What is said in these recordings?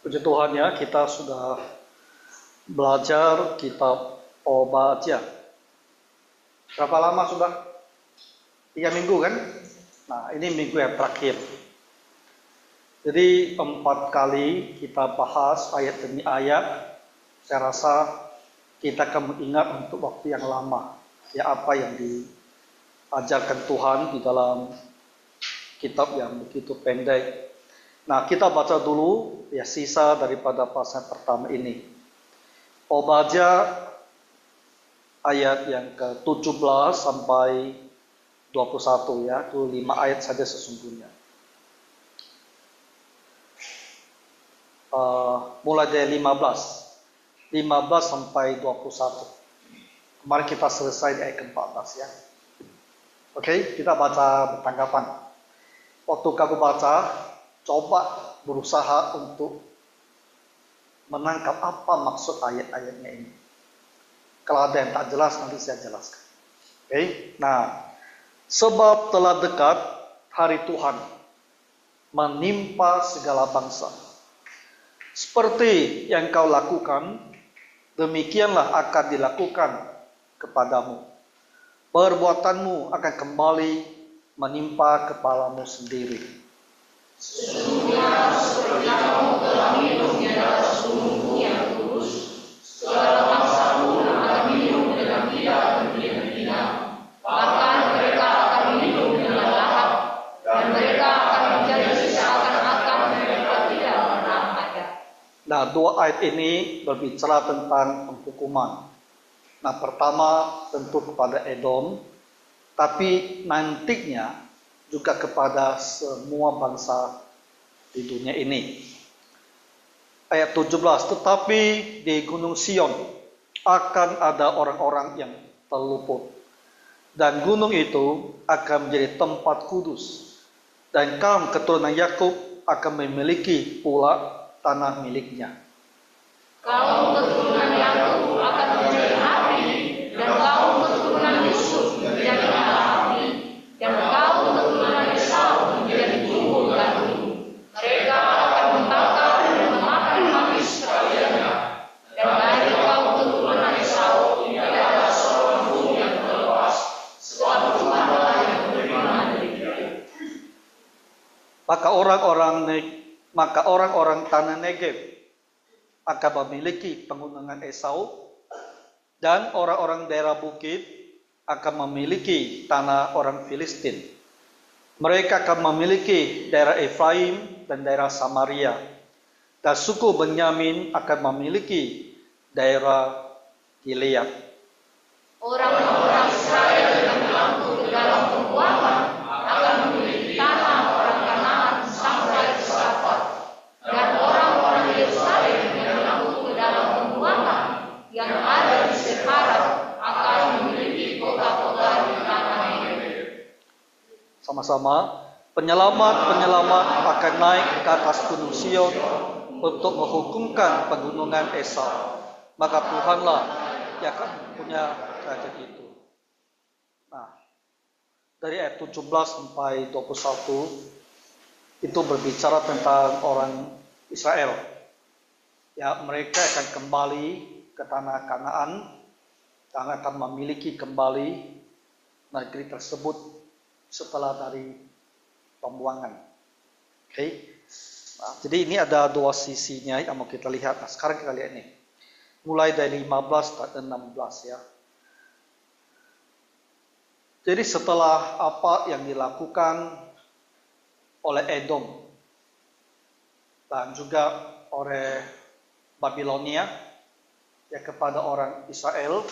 Puji Tuhan ya, kita sudah belajar kitab Obadya. Berapa lama sudah? 3 minggu kan? Nah, ini minggu yang terakhir. Jadi 4 kali kita bahas ayat demi ayat. Saya rasa kita akan mengingat untuk waktu yang lama. Ya, apa yang diajarkan Tuhan di dalam kitab yang begitu pendek. Nah, kita baca dulu ya sisa daripada pasal pertama ini. Obadya ayat yang ke-17 sampai 21 ya, itu 5 ayat saja sesungguhnya. Mulai dari 15 sampai 21. Kemarin kita selesai di ayat ke-14 ya. Oke, kita baca bertanggapan. Waktu kamu baca, coba berusaha untuk menangkap apa maksud ayat-ayatnya ini. Kalau ada yang tak jelas, nanti saya jelaskan. Oke, nah, sebab telah dekat hari Tuhan menimpa segala bangsa. Seperti yang kau lakukan, demikianlah akan dilakukan kepadamu. Perbuatanmu akan kembali menimpa kepalamu sendiri. Sesungguhnya seperti kamu telah minum di atas gunungku yang kudus, segala bangsa pun akan minum dengan tidak henti-hentinya. Bahkan mereka akan minum dengan lahap, dan mereka akan menjadi seakan-akan mereka tidak pernah ada. Nah, 2 ayat ini berbicara tentang penghukuman. Nah, pertama tentu kepada Edom, tapi nantinya juga kepada semua bangsa di dunia ini. Ayat 17, tetapi di Gunung Sion akan ada orang-orang yang terluput, dan gunung itu akan menjadi tempat kudus, dan kaum keturunan Yakub akan memiliki pula tanah miliknya. Kaum keturunan Yakub akan menjadi api, dan kaum keturunan Yusuf menjadi api, dan kaum keturunan Esau menjadi tunggul gandum. Mereka akan membakar dan memakan habis sekaliannya. Dan dari kaum keturunan Esau tidak ada seorang pun yang terlepas, sebab Tuhanlah yang beriman dari dia. Maka orang-orang tanah Negev akan memiliki pegunungan Esau, dan orang-orang daerah bukit akan memiliki tanah orang Filistin. Mereka akan memiliki daerah Efraim dan daerah Samaria, dan suku Benyamin akan memiliki daerah Gilead. Orang-orang Israel yang melangkut ke dalam pembuangan akan memiliki tanah orang Kanaan sampai ke Safat, dan orang-orang Yerusalem yang melangkut ke dalam pembuangan yang ada di Separat akan memiliki kota-kota di tanah Negev. Sama-sama, penyelamat akan naik ke atas gunung Sion untuk menghukumkan pegunungan Esau. Maka Tuhanlah yang akan punya kerajaan itu. Nah, dari ayat 17 sampai 21 itu berbicara tentang orang Israel. Ya, mereka akan kembali ke tanah Kanaan dan akan memiliki kembali negeri tersebut setelah dari pembuangan. Oke. Nah, jadi ini ada 2 sisinya yang mau kita lihat. Nah, sekarang kita lihat ini. Mulai dari 15 dan 16 ya. Jadi setelah apa yang dilakukan oleh Edom dan juga oleh Babilonia ya kepada orang Israel,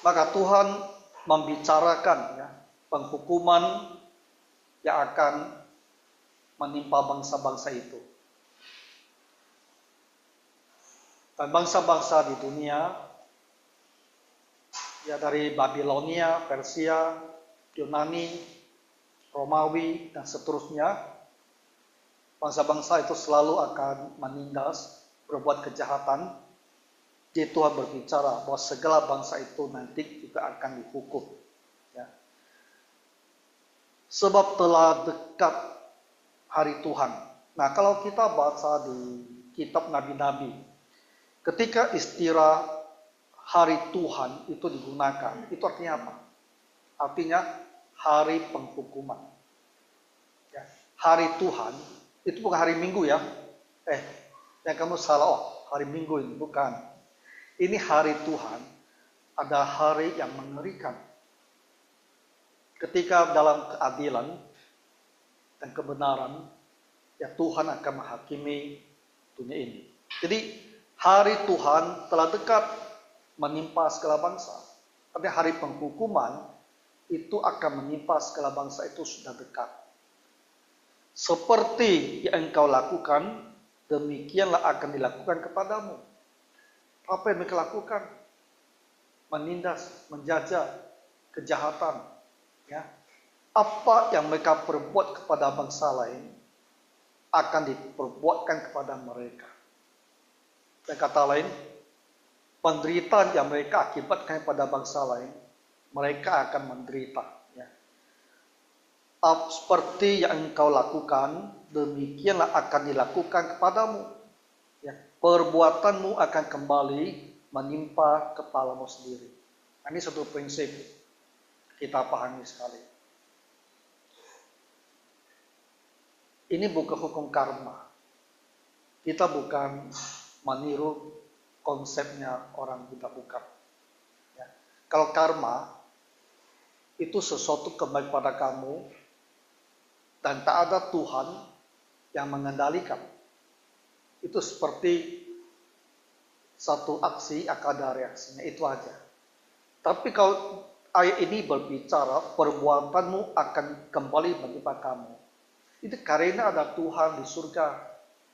maka Tuhan membicarakan ya penghukuman yang akan menimpa bangsa-bangsa itu. Dan bangsa-bangsa di dunia ya dari Babilonia, Persia, Yunani, Romawi dan seterusnya, bangsa-bangsa itu selalu akan menindas, berbuat kejahatan. Jadi Tuhan berbicara bahwa segala bangsa itu nanti juga akan dihukum. Ya. Sebab telah dekat hari Tuhan Nah, kalau kita baca di kitab Nabi-Nabi, ketika istilah hari Tuhan itu digunakan, itu artinya apa? Artinya hari penghukuman. Ya, hari Tuhan itu bukan hari Minggu ya. Yang kamu salah, hari Minggu ini bukan. Ini hari Tuhan, ada hari yang mengerikan. Ketika dalam keadilan dan kebenaran, ya Tuhan akan menghakimi dunia ini. Jadi hari Tuhan telah dekat menimpa segala bangsa. Tapi hari penghukuman itu akan menimpa segala bangsa itu sudah dekat. Seperti yang engkau lakukan, demikianlah akan dilakukan kepadamu. Apa yang mereka lakukan? Menindas, menjajah, kejahatan. Ya. Apa yang mereka perbuat kepada bangsa lain akan diperbuatkan kepada mereka. Dan kata lain, penderitaan yang mereka akibatkan kepada bangsa lain, mereka akan menderita. Ya. Seperti yang engkau lakukan, demikianlah akan dilakukan kepadamu. Ya. Perbuatanmu akan kembali menimpa kepalamu sendiri. Ini satu prinsip kita pahami sekali. Ini bukan hukum karma. Kita bukan meniru konsepnya orang Buddha, bukan. Ya. Kalau karma itu sesuatu kembali pada kamu dan tak ada Tuhan yang mengendalikan. Itu seperti satu aksi akan ada reaksinya, itu aja. Tapi kalau ayat ini berbicara perbuatanmu akan kembali menimpa kamu, itu karena ada Tuhan di surga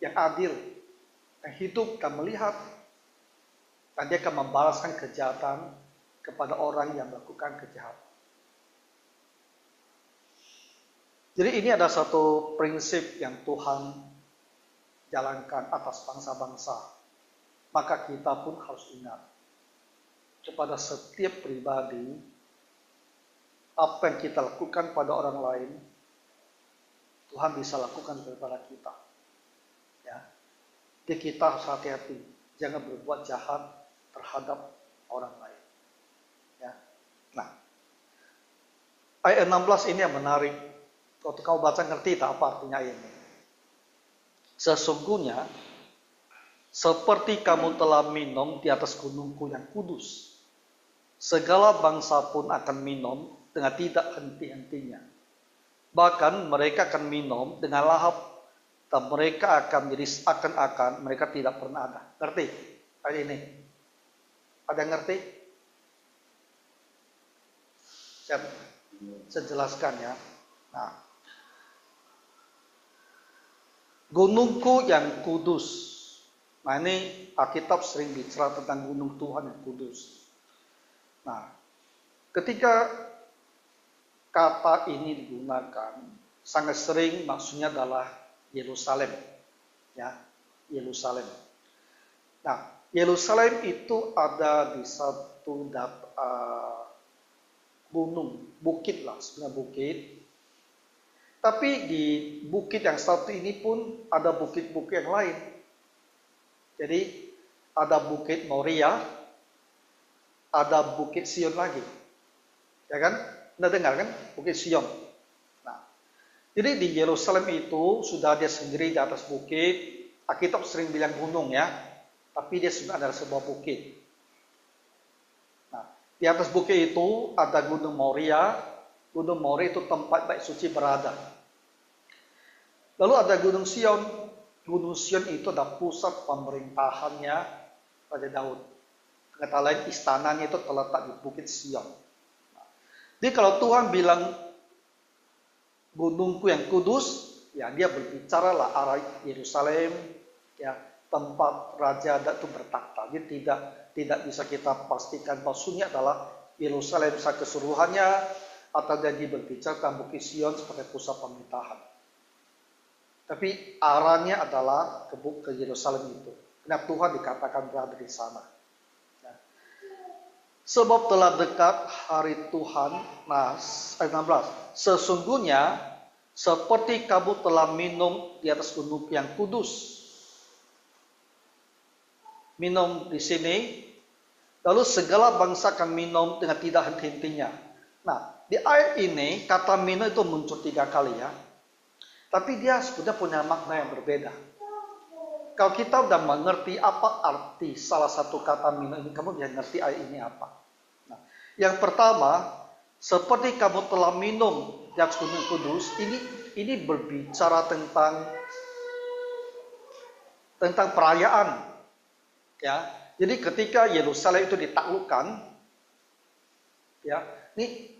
yang adil, yang hidup dan melihat, dan dia akan membalaskan kejahatan kepada orang yang melakukan kejahatan. Jadi ini ada satu prinsip yang Tuhan jalankan atas bangsa-bangsa. Maka kita pun harus ingat kepada setiap pribadi, apa yang kita lakukan pada orang lain, Tuhan bisa lakukan kepada kita. Ya. Jadi kita harus hati-hati, jangan berbuat jahat terhadap orang lain. Ya. Nah, ayat 16 ini yang menarik. Kalau kau baca ngerti tak apa artinya ini. Sesungguhnya seperti kamu telah minum di atas gunungku yang kudus, segala bangsa pun akan minum dengan tidak henti-hentinya. Bahkan mereka akan minum dengan lahap, dan mereka akan menjadi seakan-akan mereka tidak pernah ada. Ngerti? Ayat ini. Ada yang ngerti? Saya jelaskan ya. Nah, gunungku yang kudus. Nah, ini Alkitab sering bicara tentang gunung Tuhan yang kudus. Nah, ketika kata ini digunakan, sangat sering maksudnya adalah Yerusalem. Ya, Yerusalem. Nah, Yerusalem itu ada di satu gunung, bukit lah, sebenarnya bukit. Tapi di bukit yang satu ini pun ada bukit-bukit yang lain. Jadi ada bukit Moria, ada bukit Sion lagi. Ya kan? Anda dengar kan? Bukit Sion. Nah, jadi di Yerusalem itu sudah dia sendiri di atas bukit. Alkitab sering bilang gunung ya. Tapi dia sebenarnya adalah sebuah bukit. Nah, di atas bukit itu ada Gunung Moria. Gunung Moria itu tempat bait suci berada. Lalu ada Gunung Sion. Gunung Sion itu adalah pusat pemerintahannya Raja Daud. Kata lain, istananya itu terletak di Bukit Sion. Jadi kalau Tuhan bilang gunungku yang kudus, ya dia berbicara lah arah Yerusalem, ya tempat Raja Daud itu bertakhta. Jadi tidak bisa kita pastikan maksudnya adalah Yerusalem secara keseluruhannya, atau dia berbicara tentang Bukit Sion sebagai pusat pemerintahan. Tapi arahnya adalah ke Yerusalem itu. Karena Tuhan dikatakan berada di sana. Ya. Sebab telah dekat hari Tuhan. Nah, ayat 16. Sesungguhnya seperti kamu telah minum di atas gunung yang kudus. Minum di sini, lalu segala bangsa akan minum dengan tidak henti-hentinya. Nah, di ayat ini kata minum itu muncul 3 kali ya. Tapi dia sebetulnya punya makna yang berbeda. Kalau kita udah mengerti apa arti salah satu kata minum ini, kamu bisa ngerti ayat ini apa. Nah, yang pertama, seperti kamu telah minum di atas gunung kudus, ini berbicara tentang perayaan. Ya, jadi ketika Yerusalem itu ditaklukkan, ya, ini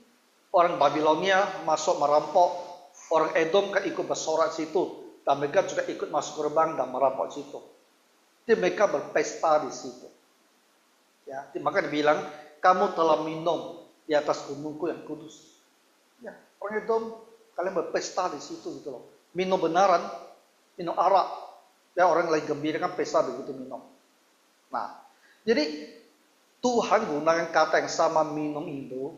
orang Babilonia masuk merampok, orang Edom kan ikut bersorak situ, dan mereka juga ikut masuk gerbang dan merampok situ. Jadi mereka berpesta di situ. Ya, maka dibilang, kamu telah minum di atas gunungku yang kudus. Ya, orang Edom, kalian berpesta di situ gitu loh. Minum benaran, minum arak. Ya, orang lagi gembira kan pesta begitu minum. Nah, jadi Tuhan gunakan kata yang sama minum itu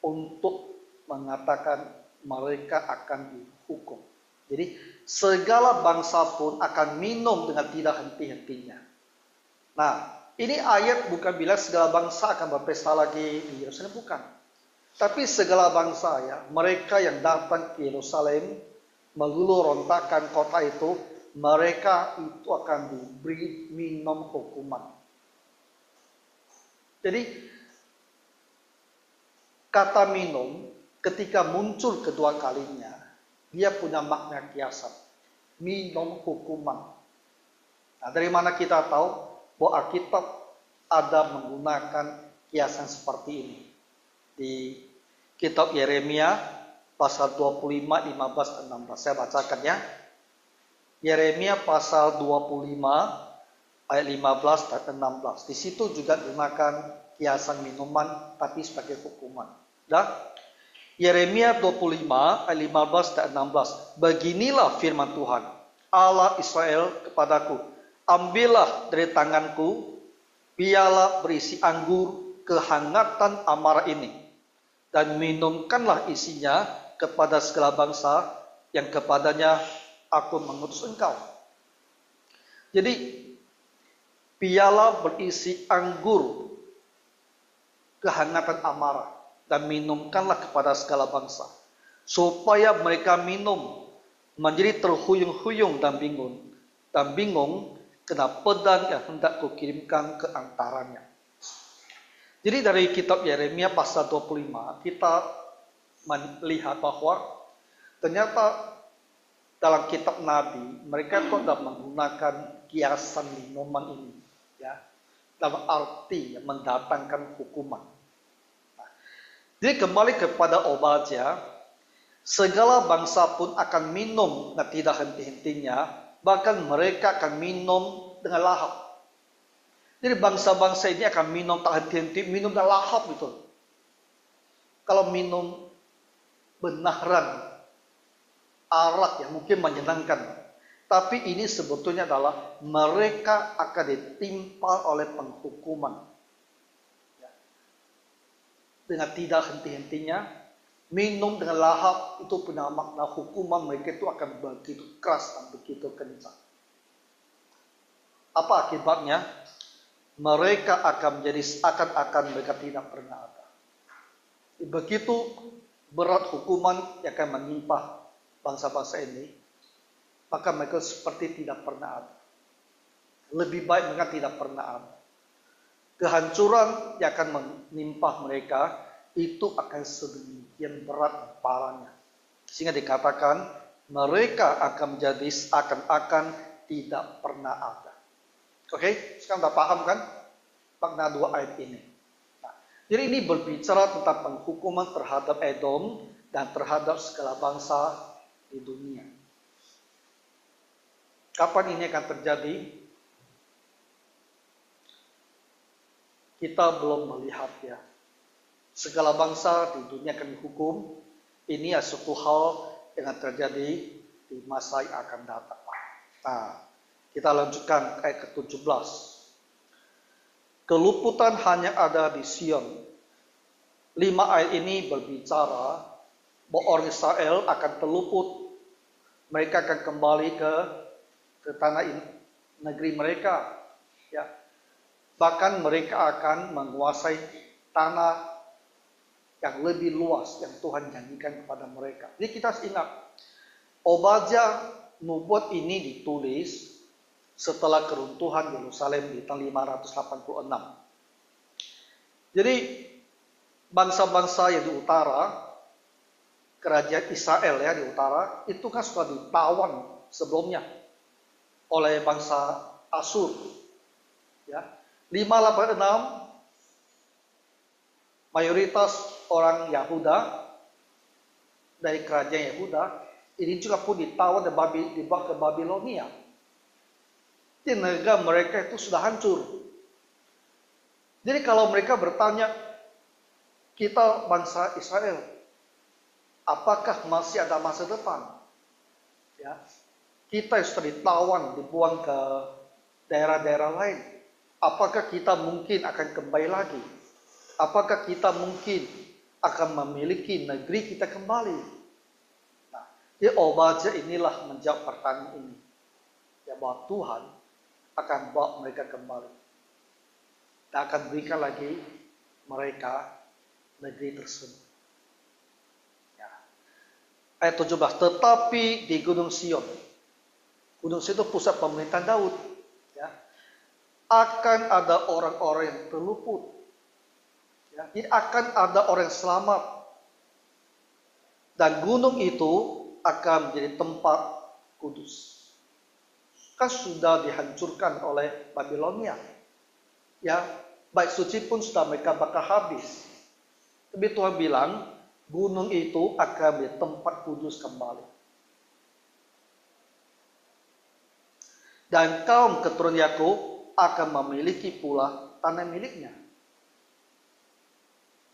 untuk mengatakan mereka akan dihukum. Jadi segala bangsa pun akan minum dengan tidak henti-hentinya. Nah, ini ayat bukan bilang segala bangsa akan berpesta lagi di Yerusalem, bukan. Tapi segala bangsa ya, mereka yang datang ke Yerusalem meluluh rontakan kota itu, mereka itu akan diberi minum hukuman. Jadi kata minum ketika muncul kedua kalinya, dia punya makna kiasan. Minum hukuman. Nah, dari mana kita tahu bahwa Alkitab ada menggunakan kiasan seperti ini? Di kitab Yeremia pasal 25, 15, dan 16. Saya bacakan ya. Yeremia pasal 25 ayat 15 dan 16. Di situ juga digunakan kiasan minuman tapi sebagai hukuman. Dah? Yeremia 25 ayat 15 dan 16. Beginilah firman Tuhan, Allah Israel kepadaku, ambillah dari tanganku piala berisi anggur kehangatan amarah ini, dan minumkanlah isinya kepada segala bangsa yang kepadanya aku mengutus engkau. Jadi piala berisi anggur kehangatan amarah, dan minumkanlah kepada segala bangsa, supaya mereka minum menjadi terhuyung-huyung dan bingung kena pedang yang hendak kukirimkan ke antaranya. Jadi dari kitab Yeremia pasal 25 kita melihat bahwa ternyata dalam kitab Nabi, mereka tidak menggunakan kiasan minuman ini, ya, dalam arti mendatangkan hukuman. Nah, jadi kembali kepada Obadya, segala bangsa pun akan minum dan tidak henti-hentinya, bahkan mereka akan minum dengan lahap. Jadi bangsa-bangsa ini akan minum tak henti-henti, minum dan lahap gitu. Kalau minum benaran arak yang mungkin menyenangkan, tapi ini sebetulnya adalah mereka akan ditimpa oleh penghukuman. Dengan tidak henti-hentinya, minum dengan lahap itu punya makna hukuman mereka itu akan begitu keras dan begitu kencang. Apa akibatnya? Mereka akan menjadi seakan-akan mereka tidak pernah ada. Begitu berat hukuman yang akan menimpa bangsa-bangsa ini, maka mereka seperti tidak pernah ada. Lebih baik mereka tidak pernah ada. Kehancuran yang akan menimpa mereka itu akan sedemikian berat parahnya, sehingga dikatakan mereka akan menjadi seakan-akan tidak pernah ada. Oke, sekarang sudah paham kan makna dua ayat ini? Nah, jadi ini berbicara tentang penghukuman terhadap Edom dan terhadap segala bangsa di dunia. Kapan ini akan terjadi? Kita belum melihat ya. Segala bangsa di dunia akan dihukum. Ini adalah suatu hal yang akan terjadi di masa yang akan datang. Nah, kita lanjutkan ayat ke-17. Keluputan hanya ada di Sion. 5 ayat ini berbicara bahwa orang Israel akan terluput. Mereka akan kembali ke tanah negeri mereka. Ya. Bahkan mereka akan menguasai tanah yang lebih luas yang Tuhan janjikan kepada mereka. Jadi kita harus ingat, Obadya nubuat ini ditulis setelah keruntuhan Yerusalem di tahun 586. Jadi bangsa-bangsa yang di utara, kerajaan Israel ya di utara, itu kan sudah ditawan sebelumnya oleh bangsa Asyur. Ya. 586 mayoritas orang Yahuda dari kerajaan Yahuda ini juga pun ditawan dibawa ke Babilonia. Di negara mereka itu sudah hancur. Jadi kalau mereka bertanya, kita bangsa Israel, apakah masih ada masa depan? Ya, kita sudah ditawan, dibuang ke daerah-daerah lain. Apakah kita mungkin akan kembali lagi? Apakah kita mungkin akan memiliki negeri kita kembali? Nah, di Obadya inilah menjawab pertanyaan ini. Ya, bahwa Tuhan akan bawa mereka kembali. Dan akan berikan lagi mereka negeri tersebut. Ya. Ayat 17, tetapi di Gunung Sion. Gunung Sion itu pusat pemerintahan Daud. Ya. Akan ada orang-orang yang terluput. Ya. Jadi akan ada orang yang selamat. Dan gunung itu akan menjadi tempat kudus. Kan sudah dihancurkan oleh Babilonia. Ya, bait suci pun sudah mereka bakar habis. Tapi Tuhan bilang, gunung itu akan menjadi tempat kudus kembali. Dan kaum keturunan Yakub akan memiliki pula tanah miliknya.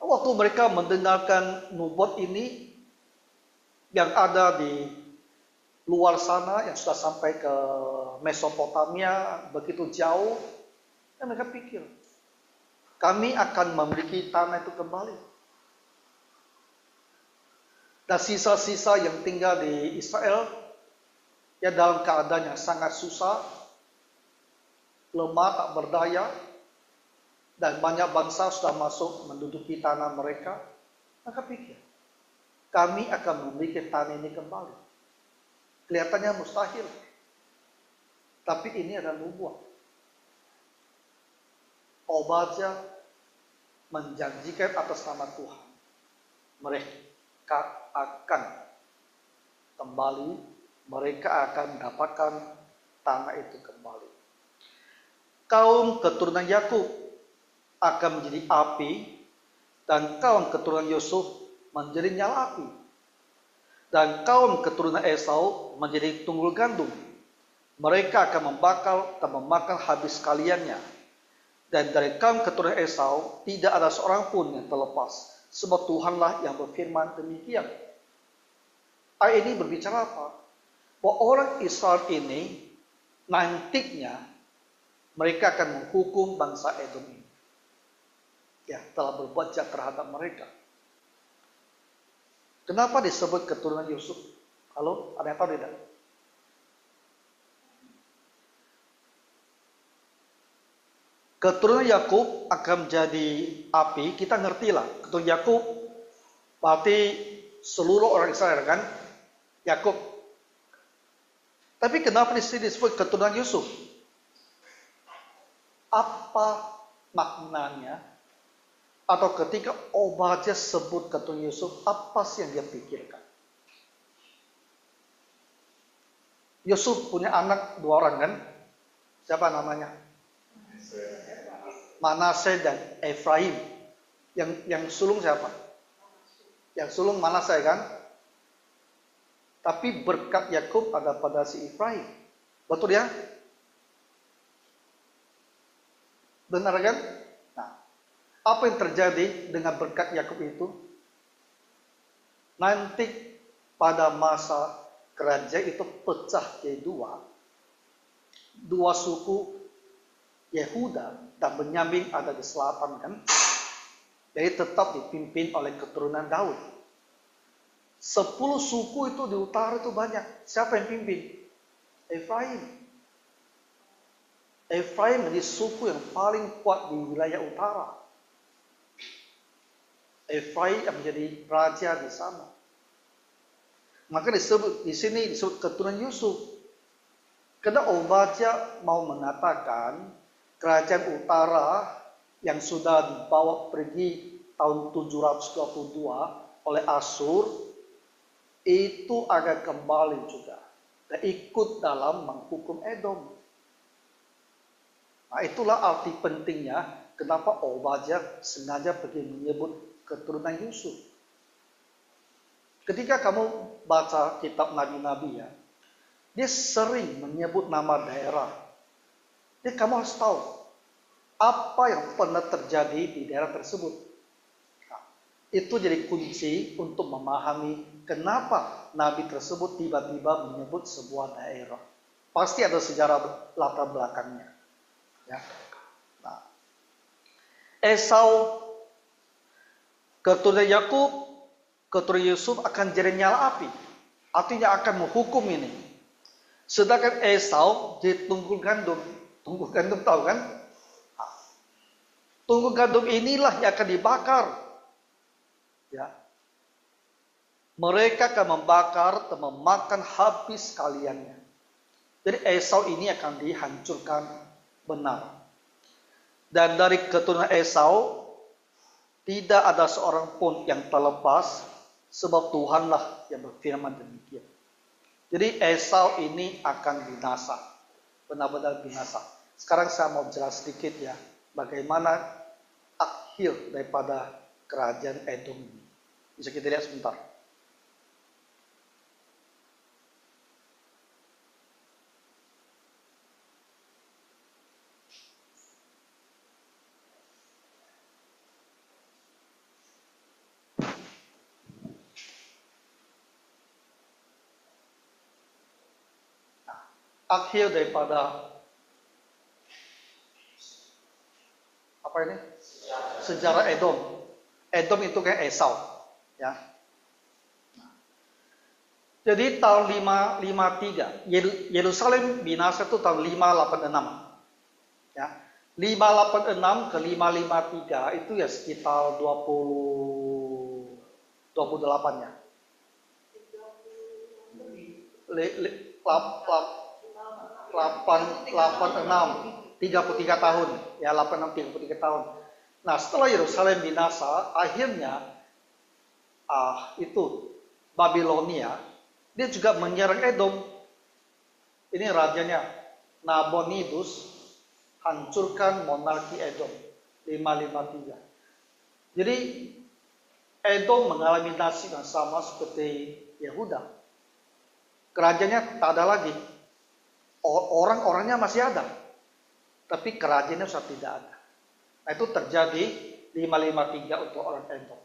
Waktu mereka mendengarkan nubuat ini yang ada di luar sana, yang sudah sampai ke Mesopotamia, begitu jauh, dan mereka pikir, kami akan memiliki tanah itu kembali. Dan sisa-sisa yang tinggal di Israel, ya dalam keadaan yang sangat susah, lemah, tak berdaya, dan banyak bangsa sudah masuk menduduki tanah mereka. Maka pikir, kami akan memiliki tanah ini kembali. Kelihatannya mustahil, tapi ini adalah nubuat. Obadya menjanjikan atas nama Tuhan, mereka akan kembali, mereka akan mendapatkan tanah itu kembali. Kaum keturunan Yakub akan menjadi api, dan kaum keturunan Yusuf menjadi nyala api, dan kaum keturunan Esau menjadi tunggul gandum. Mereka akan membakar dan memakan habis sekaliannya. Dan dari kaum keturunan Esau tidak ada seorang pun yang terlepas, sebab Tuhanlah yang berfirman demikian. Ayat ini berbicara apa? Bahwa orang Israel ini nantinya mereka akan menghukum bangsa Edom ini. Ya, telah berbuat jahat terhadap mereka. Kenapa disebut keturunan Yusuf? Halo, ada yang tahu tidak? Keturunan Yakub akan menjadi api, kita ngertilah. Keturunan Yakub berarti seluruh orang Israel kan? Yakub. Tapi kenapa disebut keturunan Yusuf? Apa maknanya? Atau ketika Obadya sebut keturunan Yusuf, apa sih yang dia pikirkan? Yusuf punya anak 2 orang kan? Siapa namanya? Manase dan Efraim. Yang sulung siapa? Yang sulung Manase kan? Tapi berkat Yakub ada pada si Efraim. Betul ya? Benar kan? Nah, apa yang terjadi dengan berkat Yakub itu? Nanti pada masa kerajaan itu pecah jadi 2 suku, Yehuda dan Benyamin ada di selatan kan. Jadi tetap dipimpin oleh keturunan Daud. 10 suku itu di utara itu banyak. Siapa yang pimpin? Efraim. Efraim menjadi suku yang paling kuat di wilayah utara. Efraim yang menjadi raja di sana. Maka disebut di sini disebut keturunan Yusuf. Karena Obadya mau mengatakan kerajaan utara yang sudah dibawa pergi tahun 722 oleh Asyur itu akan kembali juga dan ikut dalam menghukum Edom. Nah, itulah arti pentingnya kenapa Obadya sengaja pergi menyebut keturunan Yusuf. Ketika kamu baca kitab Nabi-Nabi ya, dia sering menyebut nama daerah. Jadi kamu harus tahu apa yang pernah terjadi di daerah tersebut. Nah, itu jadi kunci untuk memahami kenapa Nabi tersebut tiba-tiba menyebut sebuah daerah. Pasti ada sejarah latar belakangnya. Ya. Nah, Esau, keturunan Yakub, keturunan Yusuf akan jadi nyala api. Artinya akan menghukum ini. Sedangkan Esau di tunggul gandum. Tunggul gandum tahu kan? Nah, tunggul gandum inilah yang akan dibakar. Ya. Mereka akan membakar dan memakan habis kaliannya. Jadi Esau ini akan dihancurkan benar. Dan dari keturunan Esau tidak ada seorang pun yang terlepas, sebab Tuhanlah yang berfirman demikian. Jadi Esau ini akan binasa, benar-benar binasa. Sekarang saya mau jelas sedikit ya, bagaimana akhir daripada kerajaan Edom ini. Bisa kita lihat sebentar. Akhir daripada apa ini? Sejarah Edom. Edom itu kayak Esau, ya. Jadi tahun 553 Yerusalem binasa itu tahun 586. Ya. 586 ke 553 itu ya sekitar 28 ya. 33 tahun ya, 86 33 tahun. Nah, setelah Yerusalem binasa, akhirnya itu Babilonia dia juga menyerang Edom. Ini rajanya Nabonidus hancurkan monarki Edom 553. Jadi Edom mengalami nasib yang sama seperti Yehuda. Kerajaannya tak ada lagi. Orang-orangnya masih ada, tapi kerajaannya sudah tidak ada. Nah, itu terjadi 553 untuk orang Edom.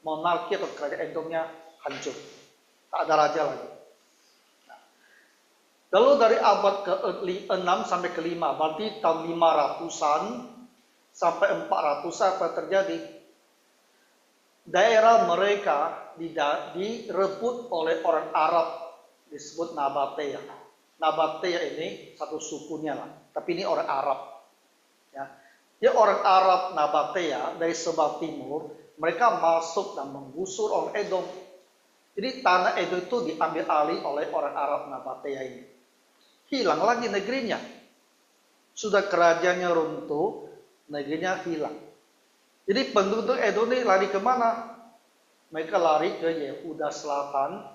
Monarki atau kerajaan Edomnya hancur, tak ada raja lagi. Nah, lalu dari abad ke-6 sampai ke-5, berarti tahun 500-an sampai 400-an apa terjadi? Daerah mereka direbut oleh orang Arab, disebut Nabatea. Nabatea ini satu sukunya lah, tapi ini orang Arab. Ya, dia orang Arab Nabatea dari sebelah timur, mereka masuk dan menggusur orang Edom. Jadi tanah Edom itu diambil alih oleh orang Arab Nabatea ini. Hilang lagi negerinya. Sudah kerajaannya runtuh, negerinya hilang. Jadi penduduk Edom ini lari kemana? Mereka lari ke Yehuda Selatan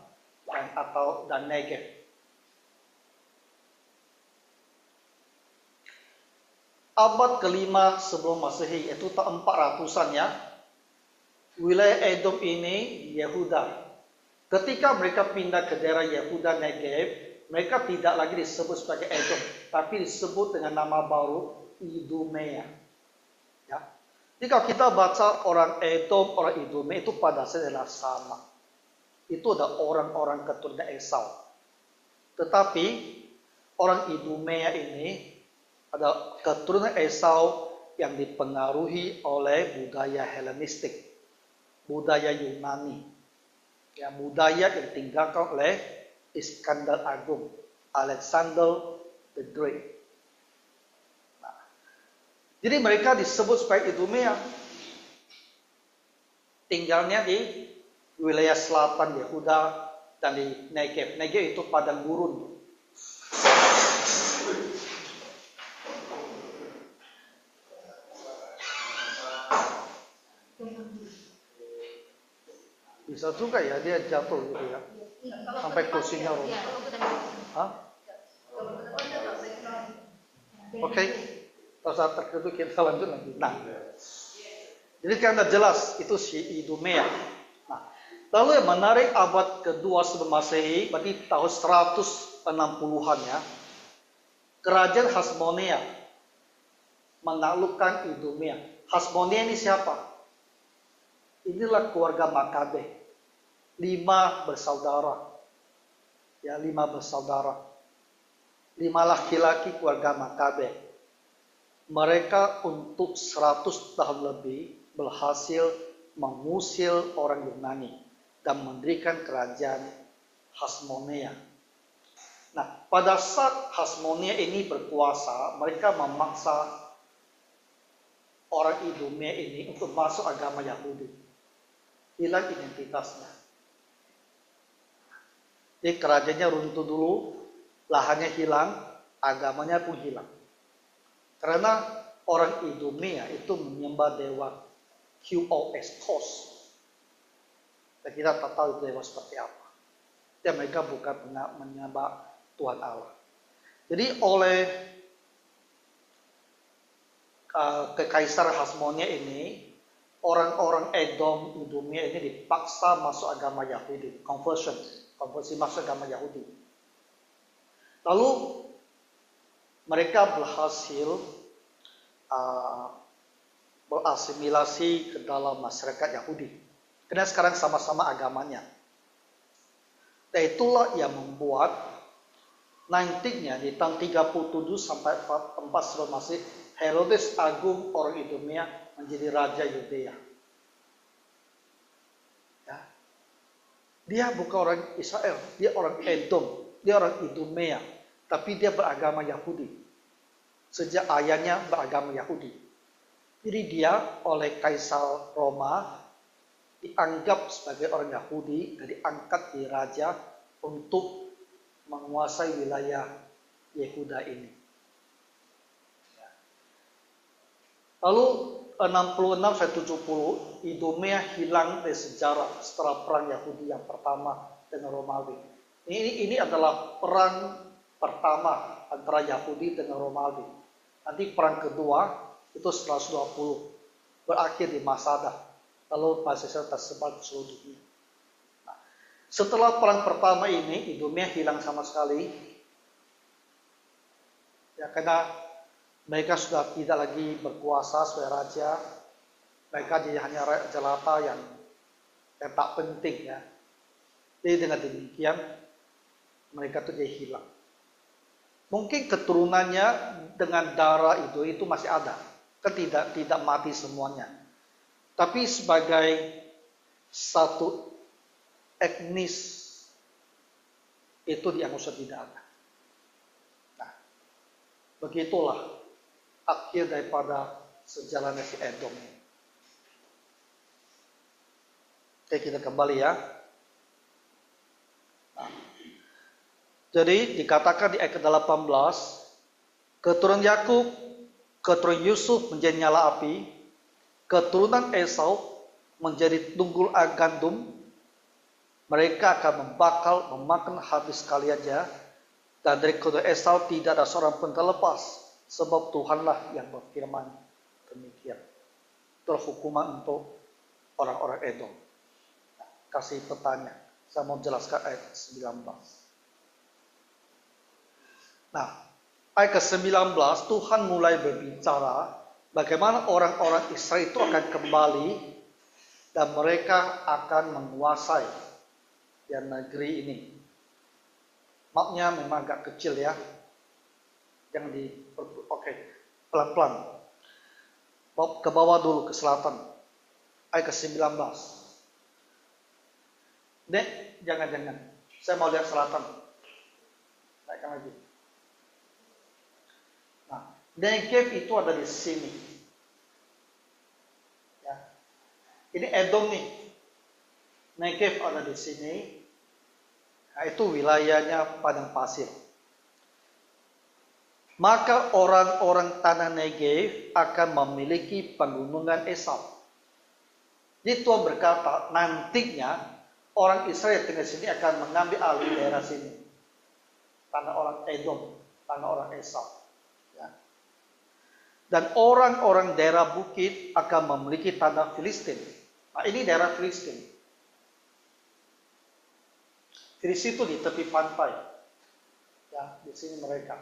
dan Negev. Abad ke-5 sebelum Masehi, yaitu tahun 400-an ya, wilayah Edom ini Yehuda. Ketika mereka pindah ke daerah Yehuda Negev, mereka tidak lagi disebut sebagai Edom, tapi disebut dengan nama baru Idumea. Ya. Jadi kalau kita baca orang Edom, orang Idumea itu pada dasarnya adalah sama. Itu adalah orang-orang keturunan Esau. Tetapi orang Idumea ini ada keturunan Esau yang dipengaruhi oleh budaya Helenistik, budaya Yunani. Ya, budaya yang ditinggalkan oleh Iskandar Agung, Alexander the Great. Nah, jadi mereka disebut sebagai Idumea. Tinggalnya di wilayah selatan Yehuda dan di Negev. Negev itu padang gurun. Bisa juga ya dia jatuh gitu ya, sampai kursinya roboh. Hah? Oke, kalau saat tertentu kita lanjut lagi. Nah, jadi karena jelas itu si Idumea. Nah, lalu yang menarik abad kedua sebelum Masehi, berarti tahun 160-an ya, kerajaan Hasmonea menaklukkan Idumea. Hasmonea ini siapa? Inilah keluarga Makabe. 5 bersaudara. Ya, 5 bersaudara. 5 laki-laki keluarga Makabe. Mereka untuk 100 tahun lebih berhasil mengusir orang Yunani dan mendirikan kerajaan Hasmonea. Nah, pada saat Hasmonea ini berkuasa, mereka memaksa orang Idumea ini untuk masuk agama Yahudi. Hilang identitasnya. Jadi kerajaannya runtuh dulu, lahannya hilang, agamanya pun hilang. Karena orang Idumea itu menyembah dewa Qos. Dan kita tak tahu dewa seperti apa. Dan mereka bukan menyembah Tuhan Allah. Jadi oleh kekaisaran Hasmonea ini, orang-orang Edom Idumea ini dipaksa masuk agama Yahudi, konversi masuk agama Yahudi. Lalu mereka berhasil berasimilasi ke dalam masyarakat Yahudi. Karena sekarang sama-sama agamanya. Dan itulah yang membuat nantinya di tahun 37 sampai 4 sebelum Masehi, Herodes Agung orang Idumea menjadi raja Yudea. Ya. Dia bukan orang Israel, dia orang Edom, dia orang Idumea, tapi dia beragama Yahudi. Sejak ayahnya beragama Yahudi. Jadi dia oleh Kaisar Roma dianggap sebagai orang Yahudi dan diangkat di raja untuk menguasai wilayah Yehuda ini. Lalu 66 sampai 70 Idumea hilang dari sejarah setelah perang Yahudi yang pertama dengan Romawi. Ini adalah perang pertama antara Yahudi dengan Romawi. Nanti perang kedua itu 120 berakhir di Masada. Lalu Israel tersebar ke seluruh dunia. Nah, setelah perang pertama ini Idumea hilang sama sekali. Ya, karena mereka sudah tidak lagi berkuasa sebagai raja. Mereka jadi hanya jelata yang tak penting ya. Jadi dengan demikian mereka itu jadi hilang. Mungkin keturunannya dengan darah itu masih ada. Kan tidak mati semuanya. Tapi sebagai satu etnis itu dianggap sudah tidak ada. Nah, begitulah akhir daripada sejalannya si Edom ini. Oke, kita kembali ya. Nah, jadi dikatakan di ayat ke-18, keturunan Yakub, keturunan Yusuf menjadi nyala api, keturunan Esau menjadi tunggul gandum. Mereka akan membakal, memakan habis sekaliannya, dan dari keturunan Esau tidak ada seorang pun terlepas, sebab Tuhanlah yang berfirman demikian. Itulah hukuman untuk orang-orang Edom. Kasih petanya, saya mau jelaskan ayat 19. Nah, ayat ke-19 Tuhan mulai berbicara bagaimana orang-orang Israel itu akan kembali dan mereka akan menguasai negeri ini. Mapnya memang agak kecil ya. Jangan pelan-pelan. Ke bawah dulu, ke selatan. Ayat ke-19. Nek, jangan-jangan. Saya mau lihat selatan. Naikkan lagi. Nah, Negev itu ada di sini. Ya. Ini Edom nih. Negev ada di sini. Nah, itu wilayahnya padang pasir. Maka orang-orang tanah Negev akan memiliki pegunungan Esau. Jadi Tuhan berkata, nantinya orang Israel tinggal sini akan mengambil alih daerah sini. Tanah orang Edom, tanah orang Esau. Ya. Dan orang-orang daerah bukit akan memiliki tanah Filistin. Nah, ini daerah Filistin. Filistin itu di tepi pantai. Ya, di sini mereka.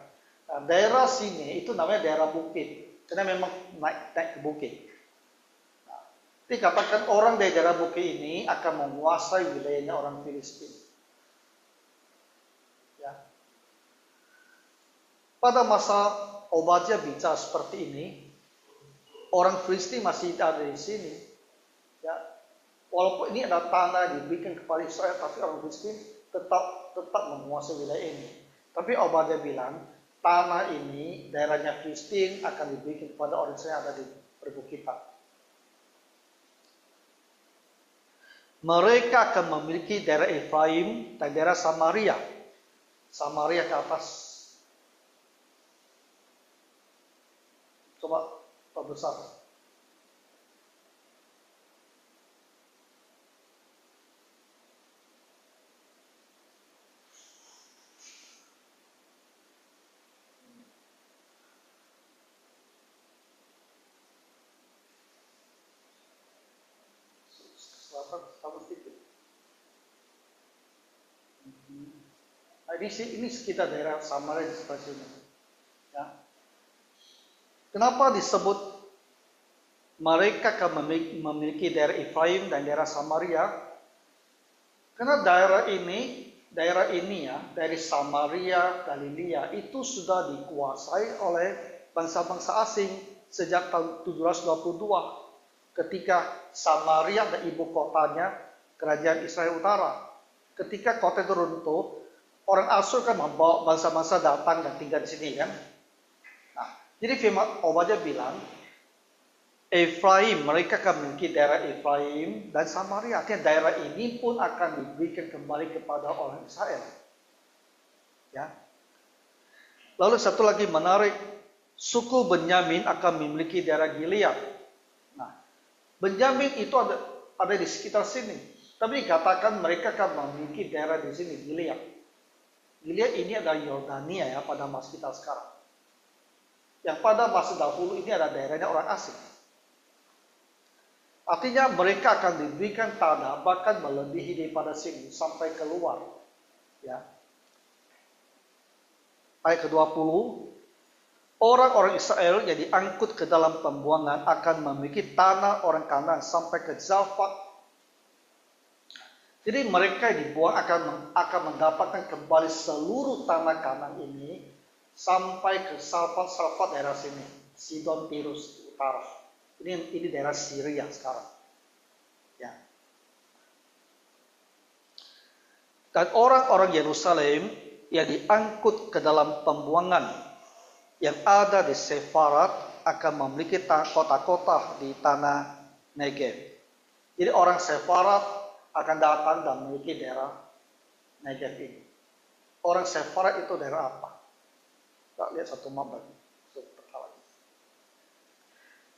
Nah, daerah sini itu namanya daerah bukit. Karena memang naik ke bukit. Dikatakan orang dari daerah bukit ini akan menguasai wilayahnya orang Filistin. Ya. Pada masa Obadya bicara seperti ini, orang Filistin masih ada di sini. Ya. Walaupun ini ada tanah diberikan kepada Israel, tapi orang Filistin tetap menguasai wilayah ini. Tapi Obadya bilang, tanah ini, daerahnya Filistin akan diberikan kepada orang Israel yang ada di perbukitan. Mereka akan memiliki daerah Efraim dan daerah Samaria. Samaria ke atas. Coba perbesar. Nah, ini sekitar daerah Samaria di sebelah sini. Ya. Kenapa disebut mereka akan memiliki daerah Efraim dan daerah Samaria? Karena daerah ini ya, dari Samaria, Galilea itu sudah dikuasai oleh bangsa-bangsa asing sejak tahun 722 ketika Samaria dan ibu kotanya kerajaan Israel Utara. Ketika kota itu runtuh, orang Asyur kan membawa bangsa-bangsa datang dan tinggal di sini kan. Nah, jadi firman Obadya bilang, Efraim, mereka akan memiliki daerah Efraim dan Samaria. Artinya daerah ini pun akan diberikan kembali kepada orang Israel. Ya. Lalu satu lagi menarik, suku Benyamin akan memiliki daerah Gilead. Nah, Benyamin itu ada di sekitar sini. Tapi dikatakan mereka akan memiliki daerah di sini, Gilead. Gilead ini adalah Yordania ya pada masa kita sekarang. Yang pada masa dahulu ini ada daerahnya orang asing. Artinya mereka akan diberikan tanah bahkan melebihi daripada sini sampai keluar. Ya. Ayat ke-20, orang-orang Israel yang diangkut ke dalam pembuangan akan memiliki tanah orang Kanaan sampai ke Zalfat. Jadi mereka yang dibuang akan mendapatkan kembali seluruh tanah Kanaan ini sampai ke Salfat daerah sini, Sidon, Tirus utara. Ini daerah Syria sekarang. Ya. Dan orang-orang Yerusalem yang diangkut ke dalam pembuangan yang ada di Sefarat akan memiliki kota-kota di tanah Negev. Jadi orang Sefarat akan datang dan memiliki daerah Negev ini. Orang Sefarat itu daerah apa? Kita lihat satu map lagi.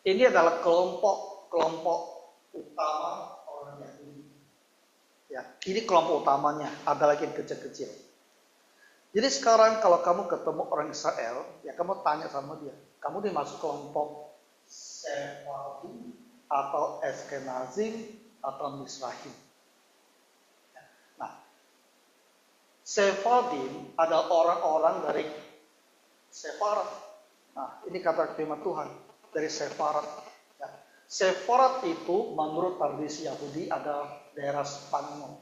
Ini adalah kelompok utama orang Yahudi. Ya, ini kelompok utamanya. Ada lagi yang kecil-kecil. Jadi sekarang kalau kamu ketemu orang Israel, ya kamu tanya sama dia, kamu dimasuk kelompok Sephardim atau Ashkenazim atau Mizrahim. Nah, Sephardim adalah orang-orang dari Sefarat. Nah, ini kata firman Tuhan dari Sefarat. Ya. Sefarat itu menurut tradisi Yahudi ada daerah Spanyol.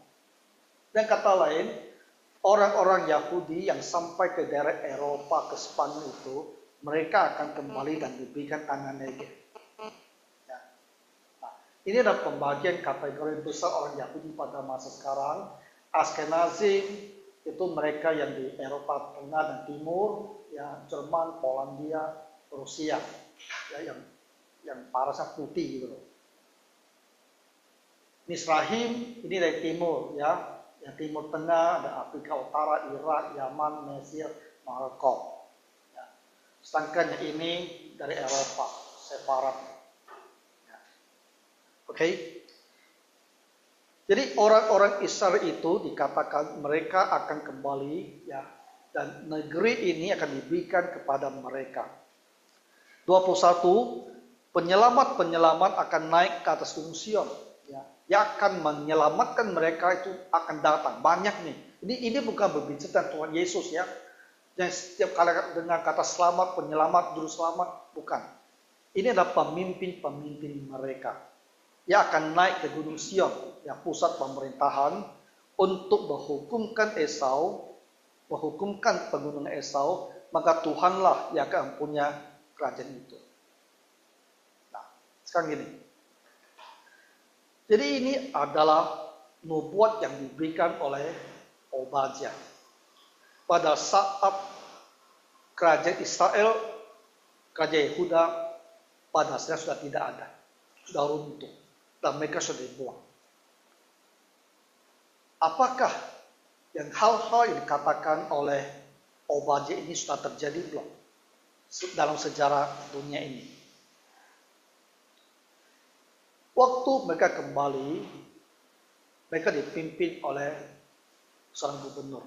Dan kata lain, orang-orang Yahudi yang sampai ke daerah Eropa ke Spanyol itu, mereka akan kembali dan diberikan tanah Negev. Ya. Nah, Ini adalah pembagian kategori besar orang Yahudi pada masa sekarang. Askenazim itu mereka yang di Eropa Tengah dan Timur, ya Jerman, Polandia, Rusia, ya yang parasnya putih gitu loh. Misrahim ini dari timur, ya, yang Timur Tengah, ada Afrika Utara, Irak, Yaman, Mesir, Maroko. Ya. Sedangkan yang ini dari Eropa, Separat. Ya. Oke. Jadi orang-orang Israel itu dikatakan mereka akan kembali, ya, dan negeri ini akan diberikan kepada mereka. 21, penyelamat-penyelamat akan naik ke atas Gunung Sion, ya, yang akan menyelamatkan mereka itu akan datang. Banyak nih. Ini bukan berbicara Tuhan Yesus, ya. Yang setiap kali dengan kata selamat, penyelamat, juru selamat, bukan. Ini adalah pemimpin-pemimpin mereka yang akan naik ke Gunung Sion, yang pusat pemerintahan, untuk menghukumkan Esau, menghukumkan pegunungan Esau, maka Tuhanlah yang akan punya kerajaan itu. Nah, sekarang gini. Jadi ini adalah nubuat yang diberikan oleh Obadya. Pada saat kerajaan Israel, kerajaan Yehuda, pada dasarnya sudah tidak ada. Sudah runtuh. Dan mereka sudah dibuang. Apakah yang hal-hal yang dikatakan oleh Obadya ini sudah terjadi belum dalam sejarah dunia ini? Waktu mereka kembali, mereka dipimpin oleh seorang gubernur,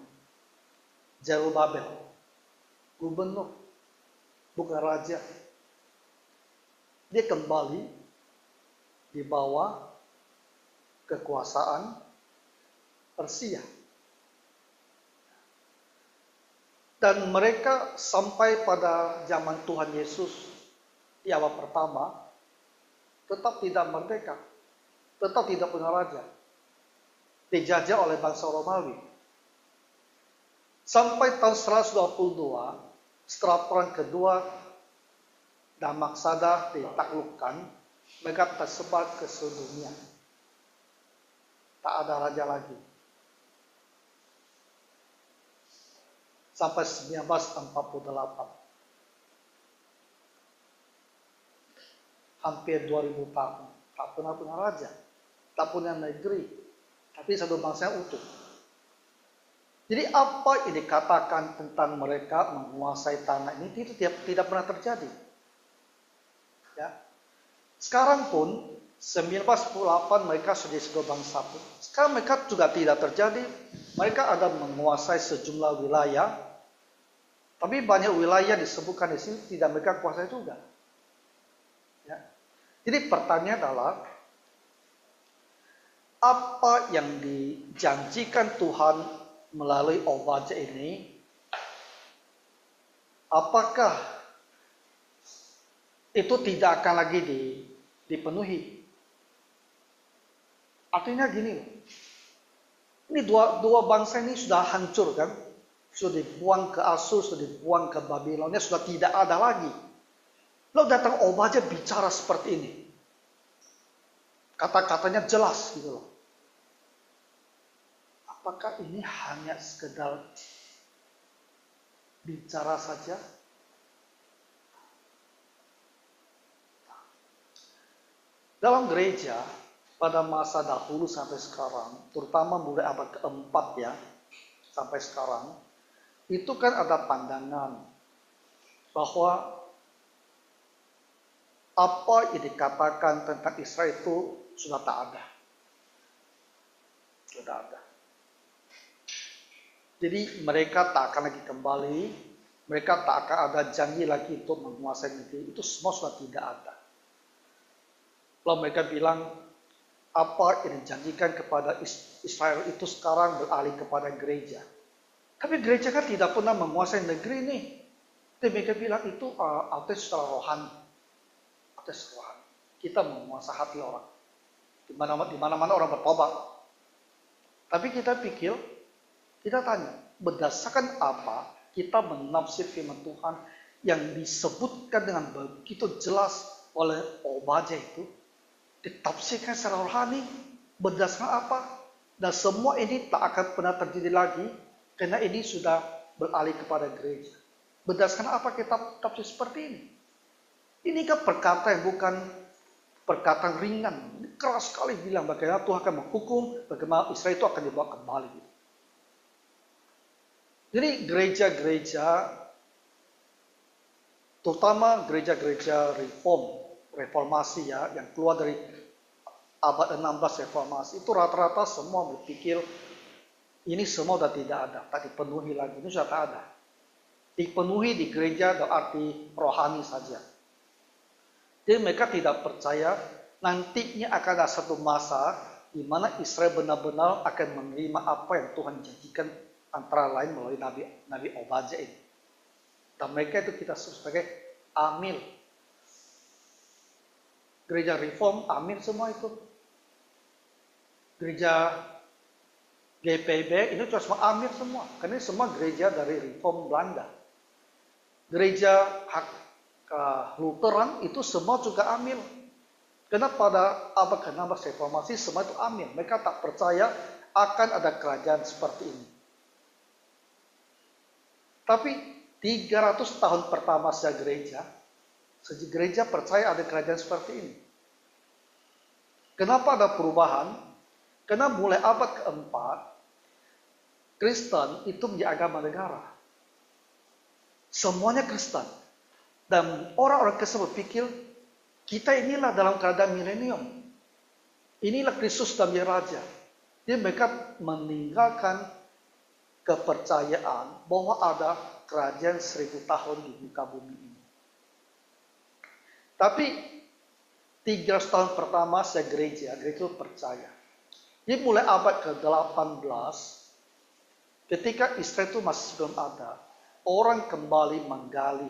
Zerubabel. Gubernur, bukan raja. Dia kembali di bawah kekuasaan Persia. Dan mereka sampai pada zaman Tuhan Yesus di awal pertama tetap tidak merdeka, tetap tidak punya raja, dijajah oleh bangsa Romawi. Sampai tahun 122 setelah perang kedua Damaksada ditaklukkan, mereka tersebar ke seluruh dunia. Tak ada raja lagi. Sampai 1948. Hampir 2000 tahun. Tak pernah punya raja. Tak punya negeri. Tapi satu bangsa yang utuh. Jadi apa yang dikatakan tentang mereka menguasai tanah ini itu tidak pernah terjadi. Ya. Sekarang pun 1948 mereka sudah sebuah bangsa pun. Sekarang mereka juga tidak terjadi. Mereka ada menguasai sejumlah wilayah. Tapi banyak wilayah disebutkan di sini tidak mereka kuasai juga. Ya. Jadi pertanyaan adalah apa yang dijanjikan Tuhan melalui Obadya ini, apakah itu tidak akan lagi dipenuhi? Artinya gini, ini dua bangsa ini sudah hancur kan, sudah dibuang ke Asur, sudah dibuang ke Babilonia, sudah tidak ada lagi. Lalu datang Obadya bicara seperti ini, kata-katanya jelas gitu loh. Apakah ini hanya sekedar bicara saja? Dalam gereja, pada masa dahulu sampai sekarang, terutama mulai abad keempat ya, sampai sekarang, itu kan ada pandangan bahwa apa yang dikatakan tentang Israel itu sudah tak ada. Sudah ada. Jadi mereka tak akan lagi kembali, mereka tak akan ada janji lagi untuk menguasai negeri, itu semua sudah tidak ada. Lalu mereka bilang, apa yang dijanjikan kepada Israel itu sekarang beralih kepada gereja. Tapi gereja kan tidak pernah menguasai negeri ini. Jadi mereka bilang itu atas secara rohani. Atas rohani. Kita menguasai hati orang. Di mana-mana orang bertobat. Tapi kita pikir, kita tanya, berdasarkan apa kita menafsir firman Tuhan yang disebutkan dengan begitu jelas oleh Obadya itu? ditafsirkan secara rohani, berdasarkan apa? Dan semua ini tak akan pernah terjadi lagi, karena ini sudah beralih kepada gereja. Berdasarkan apa kita tafsir seperti ini? Ini kan perkataan yang bukan perkataan ringan. Ini keras sekali bilang bagaimana Tuhan akan menghukum, bagaimana Israel itu akan dibawa kembali. Jadi gereja-gereja, terutama gereja-gereja reformasi ya, yang keluar dari abad 16 reformasi, itu rata-rata semua berpikir ini semua sudah tidak ada, tak dipenuhi lagi, ini sudah tak ada. Dipenuhi di gereja dalam arti rohani saja. Jadi mereka tidak percaya nantinya akan ada satu masa di mana Israel benar-benar akan menerima apa yang Tuhan janjikan, antara lain melalui Nabi Obadja ini. Dan mereka itu kita sebut sebagai amil. Gereja reform, amil semua itu. Gereja GPB ini cuma amil semua. Karena ini semua gereja dari reform Belanda. Gereja Lutheran itu semua juga amil. Karena pada abad ke-16 reformasi semua itu amil. Mereka tak percaya akan ada kerajaan seperti ini. Tapi 300 tahun pertama sejak gereja percaya ada kerajaan seperti ini. Kenapa ada perubahan? Karena mulai abad keempat, Kristen itu menjadi agama negara. Semuanya Kristen. Dan orang-orang Kristen berpikir, kita inilah dalam keadaan milenium. Inilah Kristus dan menjadi Raja. Jadi mereka meninggalkan kepercayaan bahwa ada kerajaan 1000 tahun di muka bumi ini. Tapi 300 tahun pertama sejak gereja itu percaya. Jadi mulai abad ke-18, ketika Israel itu masih belum ada, orang kembali menggali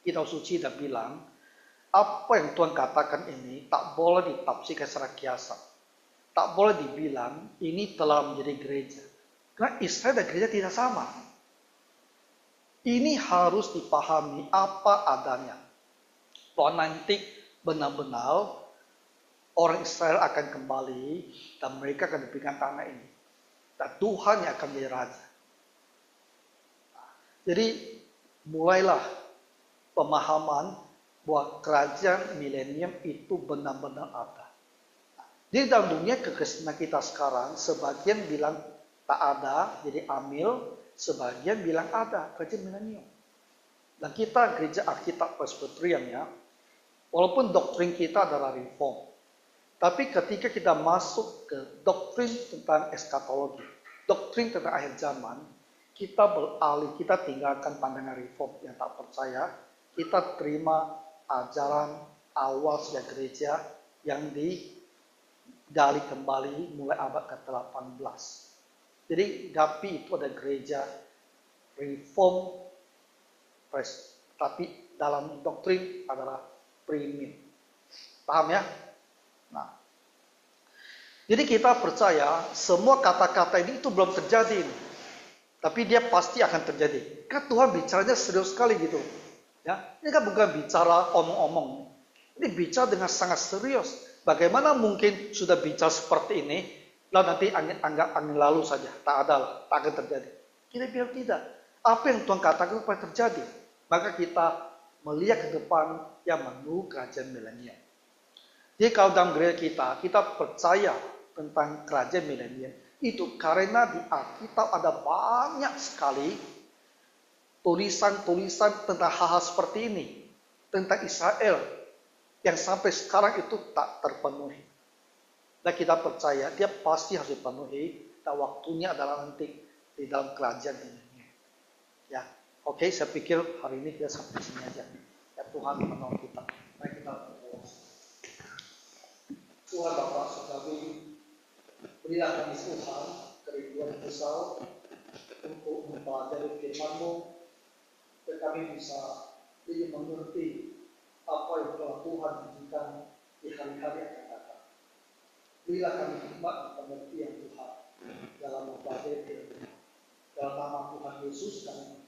kitab suci dan bilang, apa yang Tuhan katakan ini tak boleh ditafsirkan secara kiasan. Tak boleh dibilang ini telah menjadi gereja. Karena Israel dan gereja tidak sama. Ini harus dipahami apa adanya. Bahwa nanti benar-benar orang Israel akan kembali dan mereka akan diberikan tanah ini. Dan Tuhan yang akan menjadi raja. Jadi mulailah pemahaman bahwa kerajaan milenium itu benar-benar ada. Jadi dalam dunia kekristenan kita sekarang, sebagian bilang tak ada, jadi amil, sebagian bilang ada, kerajaan milenium. Dan kita gereja Alkitab Presbyterian ya, walaupun doktrin kita adalah reform, tapi ketika kita masuk ke doktrin tentang eskatologi, doktrin tentang akhir zaman, kita beralih, kita tinggalkan pandangan reform yang tak percaya, kita terima ajaran awal sejak gereja yang digali kembali mulai abad ke-18. Jadi GAPI itu ada gereja reform, tapi dalam doktrin adalah primin. Paham ya? Nah, jadi kita percaya semua kata-kata ini itu belum terjadi, tapi dia pasti akan terjadi. Kan Tuhan bicaranya serius sekali gitu. Ya, ini kan bukan bicara omong-omong. Ini bicara dengan sangat serius. Bagaimana mungkin sudah bicara seperti ini, lalu nanti anggap angin lalu saja, tak ada lah, tak akan terjadi. Kita bilang tidak. Apa yang Tuhan katakan itu akan terjadi. Maka kita melihat ke depan yang menuju kerajaan milenium. Jadi kalau dalam gereja kita percaya tentang kerajaan milenium, itu karena di Alkitab ada banyak sekali tulisan-tulisan tentang hal-hal seperti ini. Tentang Israel, yang sampai sekarang itu tak terpenuhi. Dan kita percaya dia pasti harus dipenuhi, dan waktunya adalah nanti di dalam kerajaan ini. Ya, oke, saya pikir hari ini kita sampai sini aja. Ya Tuhan menolong kita. Mari kita berdoa. Tuhan Bapa Surgawi, berilah kami Tuhan kerinduan besar untuk mempelajari firman-Mu, dan kami bisa lebih mengerti apa yang telah Tuhan janjikan di hari-hari yang akan datang. Berilah kami hikmat dan pengertian Tuhan dalam mempelajari firman-Mu. Dalam nama Tuhan Yesus kami